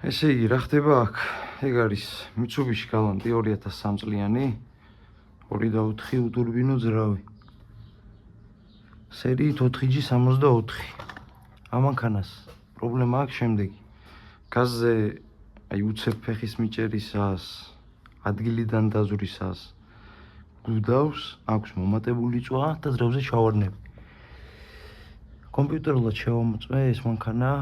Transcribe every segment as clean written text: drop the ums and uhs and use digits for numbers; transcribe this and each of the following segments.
ესე იგი, რა ხდება აქ? ეგ არის Mitsubishi Galanti 2003 წლიანი 2.4 უტურბინო ძრავი. სერიით 4G64. ამანქანას პრობლემა აქვს შემდეგი. გაზზე აი უცებ ფეხის მიჭერისას, ადგილიდან დაზვრისას გვდავს, აქვს მომატებული წვა და ძრავზე ჩავარდნები. კომპიუტერულად შევამოწმე ეს მანქანა.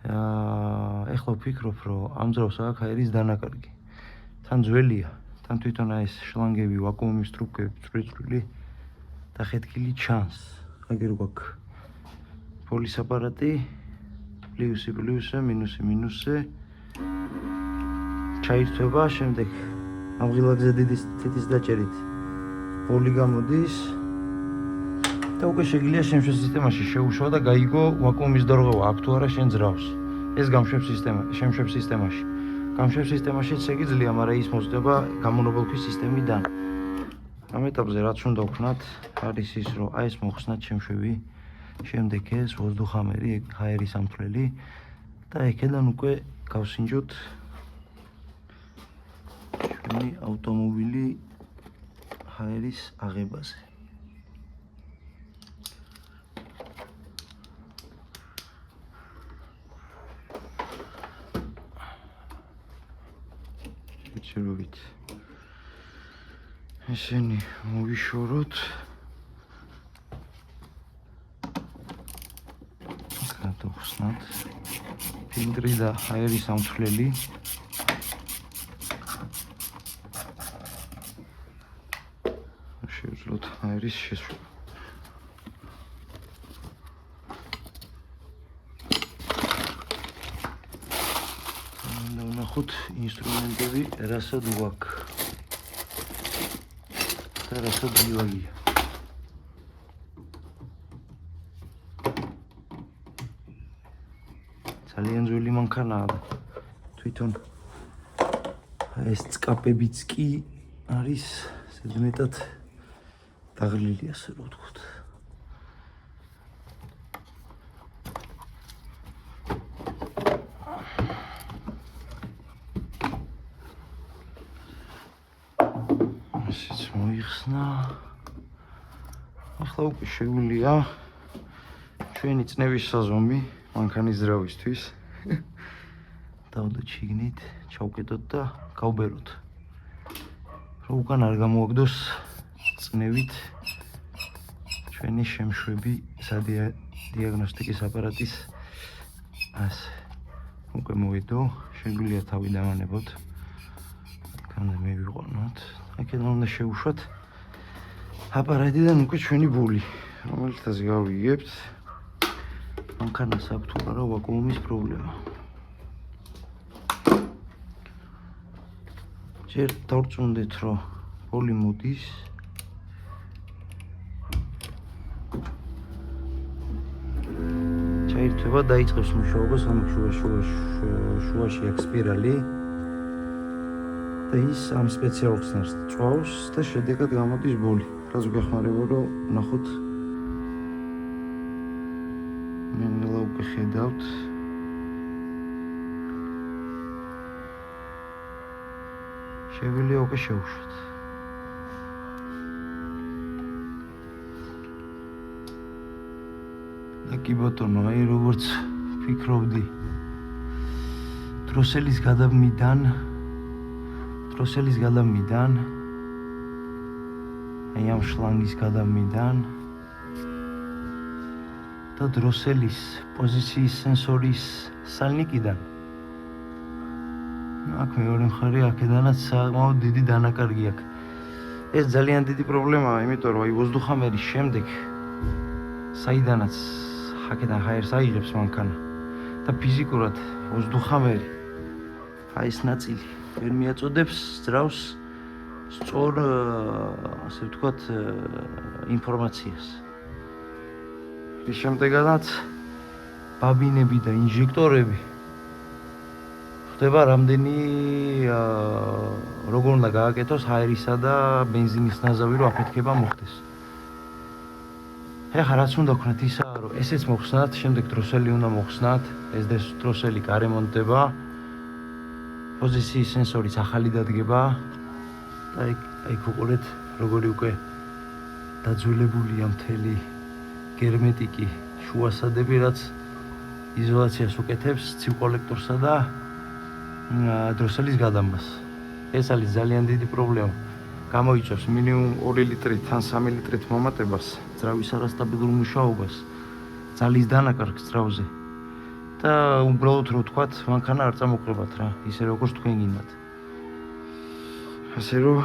ეხლა ვფიქრობ, რომ ამ ძრავს აქვს აერის დანაკარგი. თან ძველია, თან თვითონ ეს შლანგები, ვაკუუმის ტრუბკები, წვრილი და ხეთქილი ჩანს. აგერ გვაქვს პოლის აპარატი, პლუსი პლუსზე, მინუსი მინუსზე. ჩაირთვება, შემდეგ ამღილაგზე დიდი თითის დაჭერით პოლი გამოდის და უკვე შეგიძლია შემშვე სისტემაში შეუშვა და გაიგო ვაკუუმის დარღვევა აქვს თუ არა შენ ძრავს. ეს შემშვებ სისტემაში. გამშვებ სისტემაშიც შეგიძლია, მაგრამ ის მოწდება გამონობელქვის სისტემიდან. ამ ეტაპზე რაც უნდა ვქნათ, არის ის, რომ აი ეს მოხსნათ შემშვები, შემდეგ ეს ვოздухамერი, ჰაერის ამთვლელი და აქედან უკვე გავსინჯოთ ჩვენი ავტომობილი ჰაერის აღებაზე. შევით. ესენი მოვიშოროთ. გადავხსნათ ფილტრი და ჰაერის ამთვლელი. შევძლოთ ჰაერის შესვლა. ვნახოთ ინსტრუმენტები რასად გვაქვს და რასად მივაგია. ძალიან ძველი მანქანაა და თვითონ ეს წკაპებიც კი არის ზედმეტად დაღლილი, ასე რომ ვთქვათ. ესეც მოიხსნა. ახლა უკვე შეგვიძლია ჩვენი წნევის საზომი მანქანის ძრავისთვის დავდოთ შიგნით, ჩავკეტოთ და გავბეროთ. რომ უკან არ გამოაგდოს წნევით ჩვენი შემშვები სადიაგნოსტიკის აპარატის ასე. უკვე მოვიდო, შეგვიძლია თავი დავანებოთ. აქამდე მივიყვანოთ. აქედან უნდა შევუშვათ აპარატიდან უკვე ჩვენი ბული, რომელთაც გავიგებთ მანქანას აქვს თუ არა ვაკუუმის პრობლემა. ჯერ დავწუნდეთ, რომ პოლი მოდის. ჩაირთვება, დაიწყებს მუშაობას, შუაში აქვს სპირალი და ის ამ სპეციალურ ხსნარს წვავს და შედეგად გამოდის ბული. რაც გვეხმარება, რომ ნახოთ ნელა უკვე ხედავთ. შეგვიძლია უკვე შევუშვათ. და კი ბატონო, აი როგორც ფიქრობდი, დროსელის გადამიდან აი ამ შლანგის გადამიდან და დროსელის პოზიციის სენსორის სალნიკიდან. აქ მეორე მხარე აქედანაც საკმაოდ დიდი დანაკარგი აქვს. ეს ძალიან დიდი პრობლემაა, იმიტომ რომ აი ვოздухамერის შემდეგ საიდანაც აქედან ჰაერს აიღებს მანქანა და ფიზიკურად ვოздухамერი აი ეს ნაწილი ვერ მიაწოდებს ძრავს სწორ, ასე ვთქვათ, ინფორმაციას. ის შემდეგაც ბაბინები და ინჟექტორები ხდება რამდენი როგორ უნდა გააკეთოს ჰაერისა და ბენზინის ნაზავი, რომ აფეთქება მოხდეს. ეხლა რაც უნდა ვქნათ ისაა, რომ ესეც მოხსნათ, შემდეგ დროსელი უნდა მოხსნათ, ეს დროსელი გარემონტდება, პოზიციის სენსორიც ახალი დადგება და იქ უყურეთ, როგორი უკვე დაძველებულია მთელი გერმეტიკი, შუასადები, რაც იზოლაციას უკეთებს ცივ კოლექტორსა და დროსელის გადამბას. ეს არის ძალიან დიდი პრობლემა. გამოიწვევს მინიმუმ 2 ლიტრით ან 3 ლიტრით მომატებას, ძრავის არასტაბილურ მუშაობას, ძალის დანაკარგს ძრავზე. და უბრალოდ რო ვთქვათ, მანქანა არ წამოყრებათ რა, ისე როგორც თქვენ გინდათ. ასე რომ